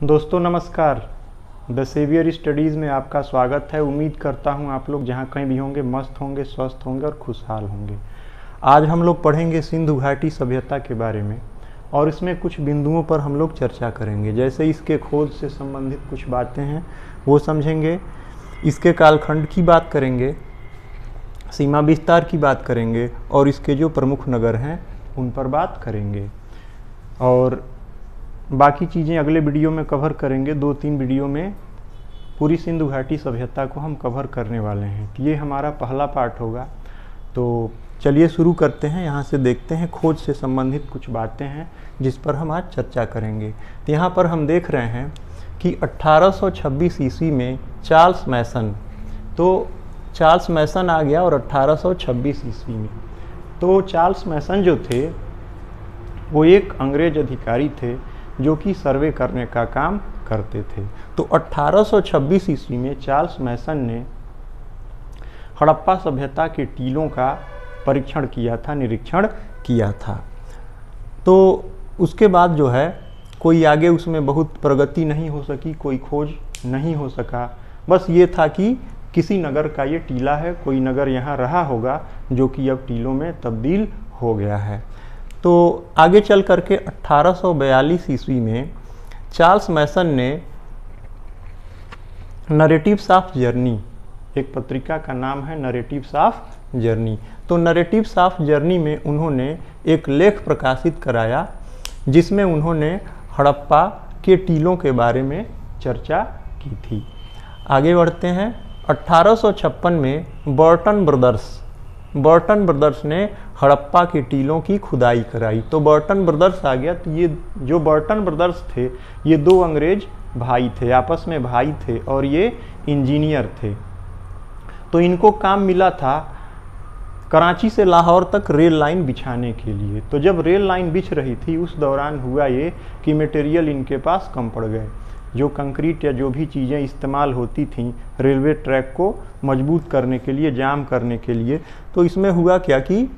दोस्तों नमस्कार। The saviour studies में आपका स्वागत है। उम्मीद करता हूं आप लोग जहां कहीं भी होंगे मस्त होंगे, स्वस्थ होंगे और खुशहाल होंगे। आज हम लोग पढ़ेंगे सिंधु घाटी सभ्यता के बारे में और इसमें कुछ बिंदुओं पर हम लोग चर्चा करेंगे। जैसे इसके खोज से संबंधित कुछ बातें हैं वो समझेंगे, इसके कालखंड की बात करेंगे, सीमा विस्तार की बात करेंगे और इसके जो प्रमुख नगर हैं उन पर बात करेंगे। और बाकी चीज़ें अगले वीडियो में कवर करेंगे। 2-3 वीडियो में पूरी सिंधु घाटी सभ्यता को हम कवर करने वाले हैं। ये हमारा पहला पार्ट होगा। तो चलिए शुरू करते हैं। यहाँ से देखते हैं खोज से संबंधित कुछ बातें हैं जिस पर हम आज चर्चा करेंगे। तो यहाँ पर हम देख रहे हैं कि 1826 ईस्वी में चार्ल्स मैसन, तो चार्ल्स मैसन आ गया और 1826 ईस्वी में तो चार्ल्स मैसन जो थे वो एक अंग्रेज अधिकारी थे जो कि सर्वे करने का काम करते थे। तो 1826 ईस्वी में चार्ल्स मैसन ने हड़प्पा सभ्यता के टीलों का परीक्षण किया था, निरीक्षण किया था। तो उसके बाद जो है कोई आगे उसमें बहुत प्रगति नहीं हो सकी, कोई खोज नहीं हो सका। बस ये था कि किसी नगर का ये टीला है, कोई नगर यहाँ रहा होगा जो कि अब टीलों में तब्दील हो गया है। तो आगे चल करके 1842 ईस्वी में चार्ल्स मैसन ने नरेटिव्स ऑफ जर्नी, एक पत्रिका का नाम है नरेटिव्स ऑफ जर्नी, तो नरेटिव्स ऑफ जर्नी में उन्होंने एक लेख प्रकाशित कराया जिसमें उन्होंने हड़प्पा के टीलों के बारे में चर्चा की थी। आगे बढ़ते हैं। 1856 में बर्टन ब्रदर्स ने हड़प्पा के टीलों की खुदाई कराई। तो बर्टन ब्रदर्स आ गया। तो ये जो बर्टन ब्रदर्स थे ये दो अंग्रेज भाई थे, आपस में भाई थे और ये इंजीनियर थे। तो इनको काम मिला था कराची से लाहौर तक रेल लाइन बिछाने के लिए। तो जब रेल लाइन बिछ रही थी उस दौरान हुआ ये कि मटेरियल इनके पास कम पड़ गए। जो कंक्रीट या जो भी चीज़ें इस्तेमाल होती थीं रेलवे ट्रैक को मजबूत करने के लिए, जाम करने के लिए, तो इसमें हुआ क्या कि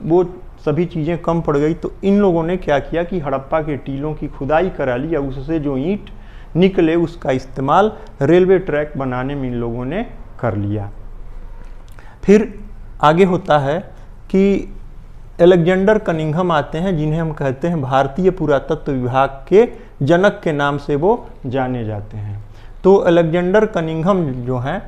वो सभी चीज़ें कम पड़ गई। तो इन लोगों ने क्या किया कि हड़प्पा के टीलों की खुदाई करा ली या उससे जो ईंट निकले उसका इस्तेमाल रेलवे ट्रैक बनाने में इन लोगों ने कर लिया। फिर आगे होता है कि एलेक्जेंडर कनिंघम आते हैं जिन्हें हम कहते हैं भारतीय पुरातत्व विभाग के जनक के नाम से वो जाने जाते हैं। तो एलेक्जेंडर कनिंघम जो हैं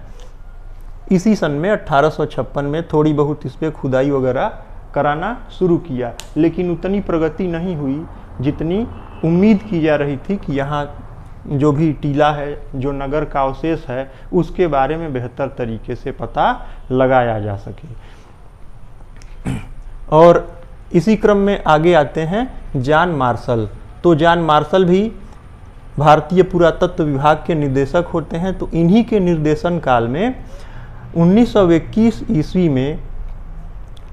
इसी सन में 1856 में थोड़ी बहुत इस पर खुदाई वगैरह कराना शुरू किया, लेकिन उतनी प्रगति नहीं हुई जितनी उम्मीद की जा रही थी कि यहाँ जो भी टीला है, जो नगर का अवशेष है, उसके बारे में बेहतर तरीके से पता लगाया जा सके। और इसी क्रम में आगे आते हैं जॉन मार्शल। तो जॉन मार्शल भी भारतीय पुरातत्व विभाग के निदेशक होते हैं। तो इन्हीं के निर्देशन काल में 1921 ईस्वी में,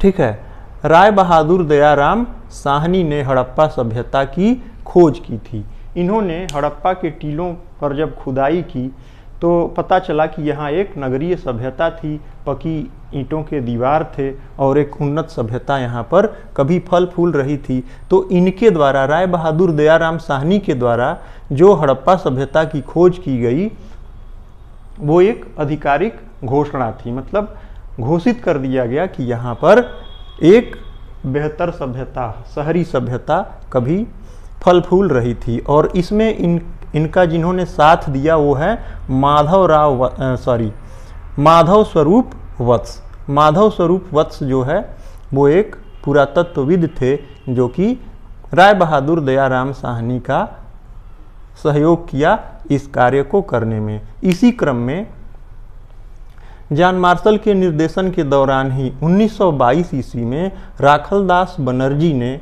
ठीक है, राय बहादुर दयाराम साहनी ने हड़प्पा सभ्यता की खोज की थी। इन्होंने हड़प्पा के टीलों पर जब खुदाई की तो पता चला कि यहाँ एक नगरीय सभ्यता थी, पकी ईंटों के दीवार थे और एक उन्नत सभ्यता यहाँ पर कभी फल फूल रही थी। तो इनके द्वारा, राय बहादुर दयाराम साहनी के द्वारा जो हड़प्पा सभ्यता की खोज की गई वो एक आधिकारिक घोषणा थी। मतलब घोषित कर दिया गया कि यहाँ पर एक बेहतर सभ्यता, शहरी सभ्यता कभी फल फूल रही थी। और इसमें इनका जिन्होंने साथ दिया वो है माधव स्वरूप वत्स। माधव स्वरूप वत्स जो है वो एक पुरातत्वविद थे जो कि राय बहादुर दयाराम साहनी का सहयोग किया इस कार्य को करने में। इसी क्रम में जॉन मार्शल के निर्देशन के दौरान ही 1922 ईस्वी में राखलदास बनर्जी ने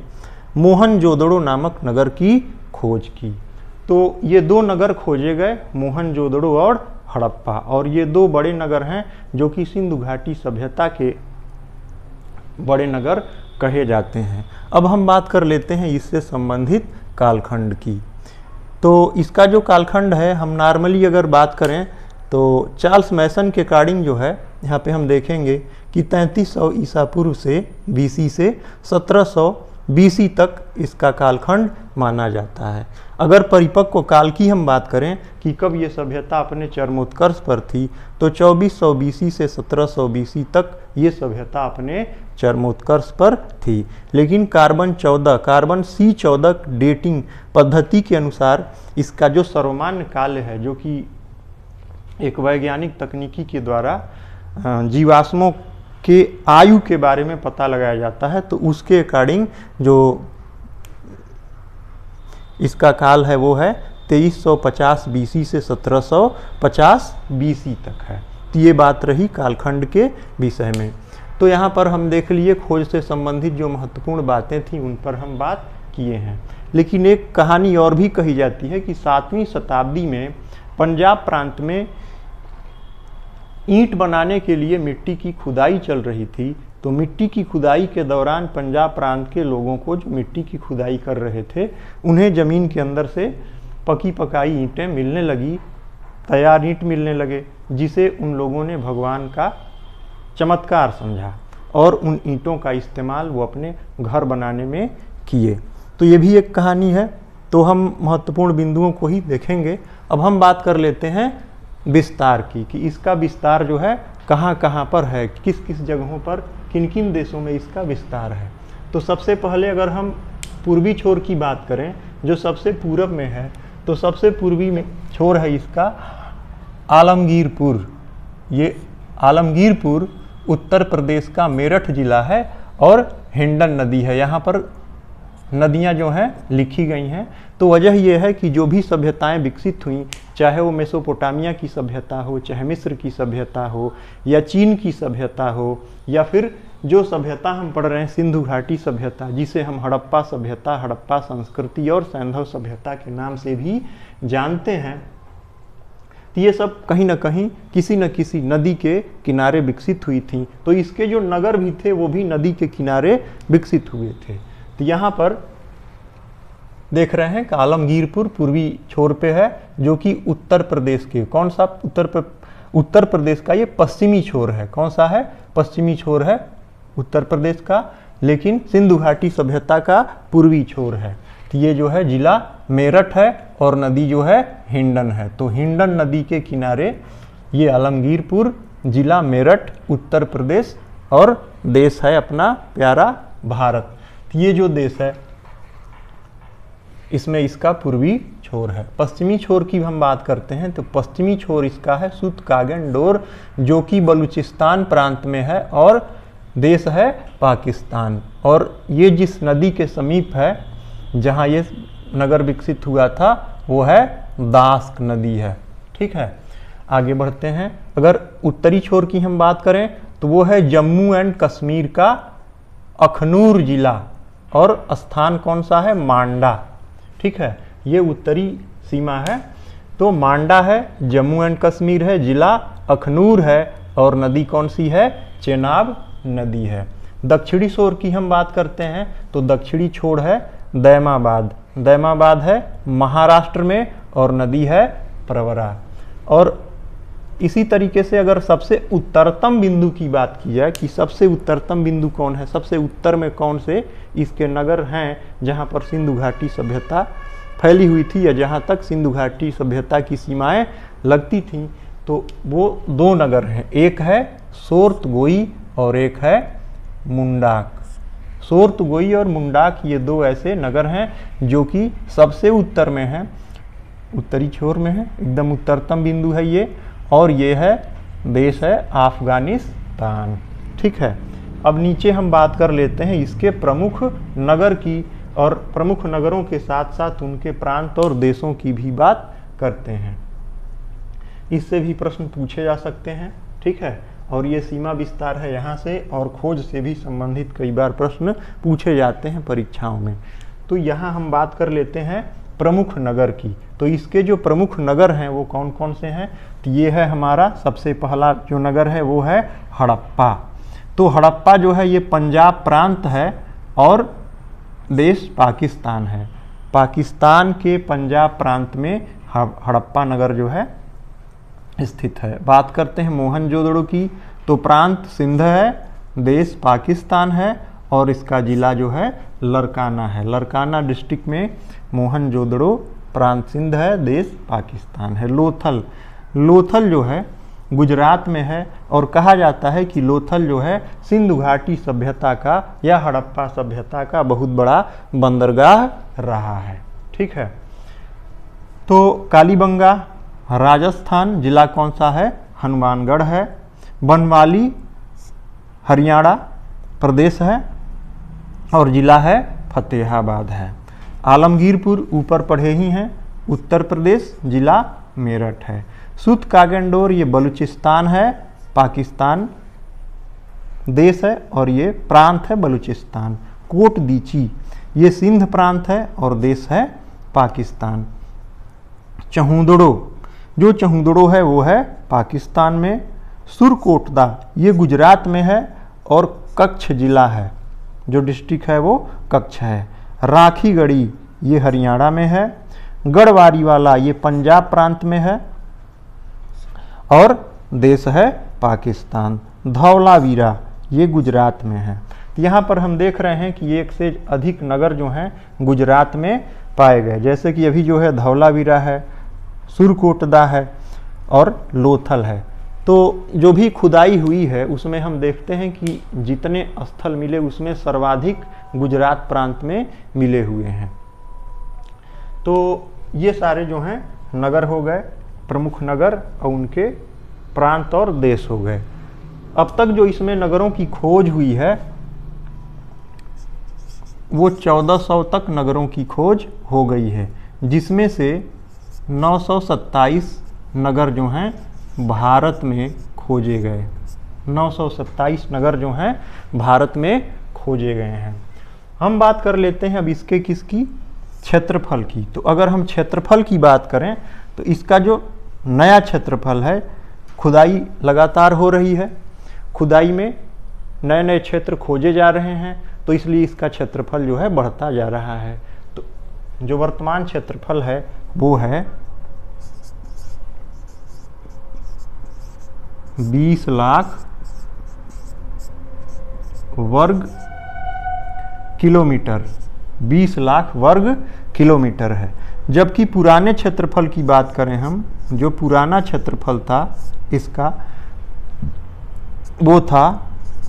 मोहनजोदड़ो नामक नगर की खोज की। तो ये दो नगर खोजे गए, मोहनजोदड़ो और हड़प्पा, और ये दो बड़े नगर हैं जो कि सिंधु घाटी सभ्यता के बड़े नगर कहे जाते हैं। अब हम बात कर लेते हैं इससे संबंधित कालखंड की। तो इसका जो कालखंड है, हम नॉर्मली अगर बात करें तो चार्ल्स मैसन के अकॉर्डिंग जो है यहाँ पे हम देखेंगे कि 3300 ईसा पूर्व से BC से 1700 BC तक इसका कालखंड माना जाता है। अगर परिपक्व काल की हम बात करें कि कब ये सभ्यता अपने चरमोत्कर्ष पर थी, तो 2400 BC से 1700 BC तक ये सभ्यता अपने चरमोत्कर्ष पर थी। लेकिन कार्बन C14 डेटिंग पद्धति के अनुसार इसका जो सर्वमान्य काल है, जो कि एक वैज्ञानिक तकनीकी के द्वारा जीवाश्मों के आयु के बारे में पता लगाया जाता है, तो उसके अकॉर्डिंग जो इसका काल है वो है 2350 BC से 1750 BC तक है। तो ये बात रही कालखंड के विषय में। तो यहाँ पर हम देख लिए खोज से संबंधित जो महत्वपूर्ण बातें थी उन पर हम बात किए हैं। लेकिन एक कहानी और भी कही जाती है कि 7वीं शताब्दी में पंजाब प्रांत में ईंट बनाने के लिए मिट्टी की खुदाई चल रही थी। तो मिट्टी की खुदाई के दौरान पंजाब प्रांत के लोगों को जो मिट्टी की खुदाई कर रहे थे, उन्हें ज़मीन के अंदर से पकी पकाई ईंटें मिलने लगी, तैयार ईंट मिलने लगे, जिसे उन लोगों ने भगवान का चमत्कार समझा और उन ईंटों का इस्तेमाल वो अपने घर बनाने में किए। तो ये भी एक कहानी है। तो हम महत्वपूर्ण बिंदुओं को ही देखेंगे। अब हम बात कर लेते हैं विस्तार की, कि इसका विस्तार जो है कहाँ कहाँ पर है, किस किस जगहों पर, किन किन देशों में इसका विस्तार है। तो सबसे पहले अगर हम पूर्वी छोर की बात करें, जो सबसे पूरब में है, तो सबसे पूर्वी में छोर है इसका आलमगीरपुर। ये आलमगीरपुर उत्तर प्रदेश का मेरठ जिला है और हिंडन नदी है। यहाँ पर नदियाँ जो हैं लिखी गई हैं। तो वजह यह है कि जो भी सभ्यताएं विकसित हुई, चाहे वो मेसोपोटामिया की सभ्यता हो, चाहे मिस्र की सभ्यता हो, या चीन की सभ्यता हो, या फिर जो सभ्यता हम पढ़ रहे हैं सिंधु घाटी सभ्यता, जिसे हम हड़प्पा सभ्यता, हड़प्पा संस्कृति और सैंधव सभ्यता के नाम से भी जानते हैं, तो ये सब कहीं ना कहीं किसी न किसी नदी के किनारे विकसित हुई थी। तो इसके जो नगर भी थे वो भी नदी के किनारे विकसित हुए थे। तो यहाँ पर देख रहे हैं कि आलमगीरपुर पूर्वी छोर पे है, जो कि उत्तर प्रदेश के, कौन सा उत्तर प्रदेश का ये पश्चिमी छोर है। कौन सा है? पश्चिमी छोर है उत्तर प्रदेश का, लेकिन सिंधु घाटी सभ्यता का पूर्वी छोर है। तो ये जो है जिला मेरठ है और नदी जो है हिंडन है। तो हिंडन नदी के किनारे ये आलमगीरपुर, जिला मेरठ, उत्तर प्रदेश, और देश है अपना प्यारा भारत। तो ये जो देश है इसमें इसका पूर्वी छोर है। पश्चिमी छोर की हम बात करते हैं तो पश्चिमी छोर इसका है सुत कागन डोर, जो कि बलूचिस्तान प्रांत में है और देश है पाकिस्तान। और ये जिस नदी के समीप है जहाँ ये नगर विकसित हुआ था वो है दास्क नदी है। ठीक है, आगे बढ़ते हैं। अगर उत्तरी छोर की हम बात करें तो वो है जम्मू एंड कश्मीर का अखनूर जिला, और स्थान कौन सा है? मांडा। ठीक है, ये उत्तरी सीमा है। तो मांडा है, जम्मू एंड कश्मीर है, जिला अखनूर है, और नदी कौन सी है? चेनाब नदी है। दक्षिणी छोर की हम बात करते हैं तो दक्षिणी छोर है दैमाबाद। दैमाबाद है महाराष्ट्र में और नदी है प्रवरा। और इसी तरीके से अगर सबसे उत्तरतम बिंदु की बात की जाए कि सबसे उत्तरतम बिंदु कौन है, सबसे उत्तर में कौन से इसके नगर हैं जहाँ पर सिंधु घाटी सभ्यता फैली हुई थी, या जहाँ तक सिंधु घाटी सभ्यता की सीमाएं लगती थीं, तो वो दो नगर हैं। एक है सोर्तगोई और एक है मुंडाक। सोर्तगोई और मुंडाक ये दो ऐसे नगर हैं जो कि सबसे उत्तर में हैं, उत्तरी छोर में है, एकदम उत्तरतम बिंदु है ये। और ये है देश है अफगानिस्तान। ठीक है, अब नीचे हम बात कर लेते हैं इसके प्रमुख नगर की, और प्रमुख नगरों के साथ साथ उनके प्रांत और देशों की भी बात करते हैं। इससे भी प्रश्न पूछे जा सकते हैं। ठीक है, और ये सीमा विस्तार है यहाँ से, और खोज से भी संबंधित कई बार प्रश्न पूछे जाते हैं परीक्षाओं में। तो यहाँ हम बात कर लेते हैं प्रमुख नगर की। तो इसके जो प्रमुख नगर हैं वो कौन कौन से हैं? तो ये है हमारा सबसे पहला जो नगर है वो है हड़प्पा। तो हड़प्पा जो है ये पंजाब प्रांत है और देश पाकिस्तान है। पाकिस्तान के पंजाब प्रांत में हड़प्पा नगर जो है स्थित है। बात करते हैं मोहनजोदड़ो की, तो प्रांत सिंध है, देश पाकिस्तान है, और इसका जिला जो है लरकाना है। लरकाना डिस्ट्रिक्ट में मोहनजोदड़ो प्रांत सिंध है, देश पाकिस्तान है। लोथल, लोथल जो है गुजरात में है और कहा जाता है कि लोथल जो है सिंधु घाटी सभ्यता का या हड़प्पा सभ्यता का बहुत बड़ा बंदरगाह रहा है। ठीक है, तो कालीबंगा राजस्थान, जिला कौन सा है? हनुमानगढ़ है। बनवाली हरियाणा प्रदेश है और जिला है फतेहाबाद है। आलमगीरपुर ऊपर पढ़े ही हैं, उत्तर प्रदेश, जिला मेरठ है। सुत कागेंडोर ये बलूचिस्तान है, पाकिस्तान देश है और ये प्रांत है बलूचिस्तान। कोट दीची ये सिंध प्रांत है और देश है पाकिस्तान। चहुंदड़ो, जो चहुंदड़ो है वो है पाकिस्तान में। सुरकोटदा ये गुजरात में है और कच्छ जिला है, जो डिस्ट्रिक्ट है वो कच्छ है। राखीगढ़ी ये हरियाणा में है। गढ़वारी वाला ये पंजाब प्रांत में है और देश है पाकिस्तान। धौलावीरा ये गुजरात में है। यहाँ पर हम देख रहे हैं कि एक से अधिक नगर जो हैं गुजरात में पाए गए, जैसे कि अभी जो है धौलावीरा है, सुरकोटदा है और लोथल है। तो जो भी खुदाई हुई है उसमें हम देखते हैं कि जितने स्थल मिले उसमें सर्वाधिक गुजरात प्रांत में मिले हुए हैं। तो ये सारे जो हैं नगर हो गए, प्रमुख नगर और उनके प्रांत और देश हो गए। अब तक जो इसमें नगरों की खोज हुई है वो 1400 तक नगरों की खोज हो गई है, जिसमें से 927 नगर जो हैं भारत में खोजे गए। 927 नगर जो हैं भारत में खोजे गए हैं। हम बात कर लेते हैं अब इसके किसकी? क्षेत्रफल की। तो अगर हम क्षेत्रफल की बात करें तो इसका जो नया क्षेत्रफल है, खुदाई लगातार हो रही है, खुदाई में नए नए क्षेत्र खोजे जा रहे हैं, तो इसलिए इसका क्षेत्रफल जो है बढ़ता जा रहा है। तो जो वर्तमान क्षेत्रफल है वो है 20 लाख वर्ग किलोमीटर। 20 लाख वर्ग किलोमीटर है। जबकि पुराने क्षेत्रफल की बात करें हम, जो पुराना क्षेत्रफल था इसका वो था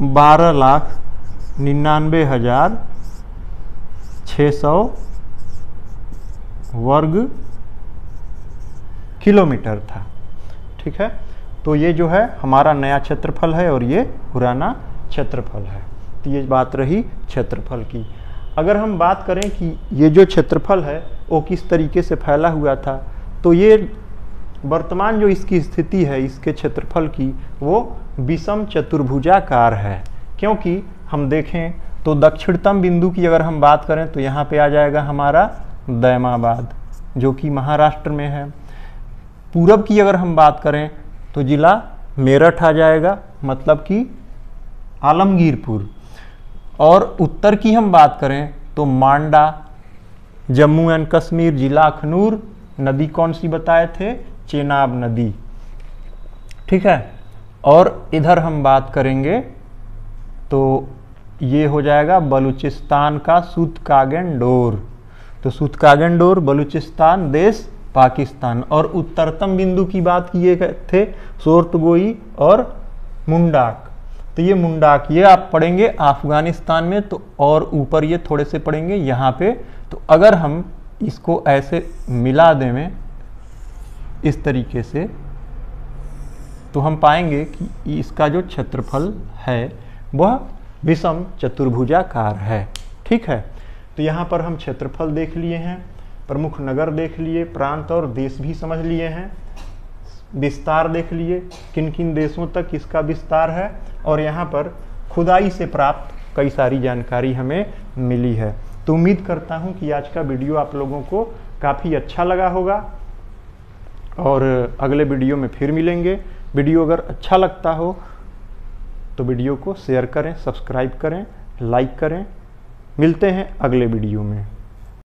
12,99,600 वर्ग किलोमीटर था। ठीक है, तो ये जो है हमारा नया क्षेत्रफल है और ये पुराना क्षेत्रफल है। तो ये बात रही क्षेत्रफल की। अगर हम बात करें कि ये जो क्षेत्रफल है वो किस तरीके से फैला हुआ था, तो ये वर्तमान जो इसकी स्थिति है इसके क्षेत्रफल की वो विषम चतुर्भुजाकार है। क्योंकि हम देखें तो दक्षिणतम बिंदु की अगर हम बात करें तो यहाँ पे आ जाएगा हमारा दैमाबाद, जो कि महाराष्ट्र में है। पूरब की अगर हम बात करें तो जिला मेरठ आ जाएगा, मतलब कि आलमगीरपुर। और उत्तर की हम बात करें तो मांडा, जम्मू एंड कश्मीर, जिला अखनूर। नदी कौन सी बताए थे? चेनाब नदी। ठीक है, और इधर हम बात करेंगे तो ये हो जाएगा बलूचिस्तान का सुत कागेंडोर। तो सुत कागेंडोर बलूचिस्तान, देश पाकिस्तान। और उत्तरतम बिंदु की बात किए गए थे सोर्तगोई और मुंडाक। तो ये मुंडाक ये आप पढ़ेंगे अफगानिस्तान में, तो और ऊपर ये थोड़े से पढ़ेंगे यहाँ पे। तो अगर हम इसको ऐसे मिला दें में इस तरीके से, तो हम पाएंगे कि इसका जो क्षेत्रफल है वह विषम चतुर्भुजाकार है। ठीक है, तो यहाँ पर हम क्षेत्रफल देख लिए हैं, प्रमुख नगर देख लिए, प्रांत और देश भी समझ लिए हैं, विस्तार देख लिए, किन किन देशों तक इसका विस्तार है, और यहाँ पर खुदाई से प्राप्त कई सारी जानकारी हमें मिली है। तो उम्मीद करता हूँ कि आज का वीडियो आप लोगों को काफ़ी अच्छा लगा होगा और अगले वीडियो में फिर मिलेंगे। वीडियो अगर अच्छा लगता हो तो वीडियो को शेयर करें, सब्सक्राइब करें, लाइक करें। मिलते हैं अगले वीडियो में।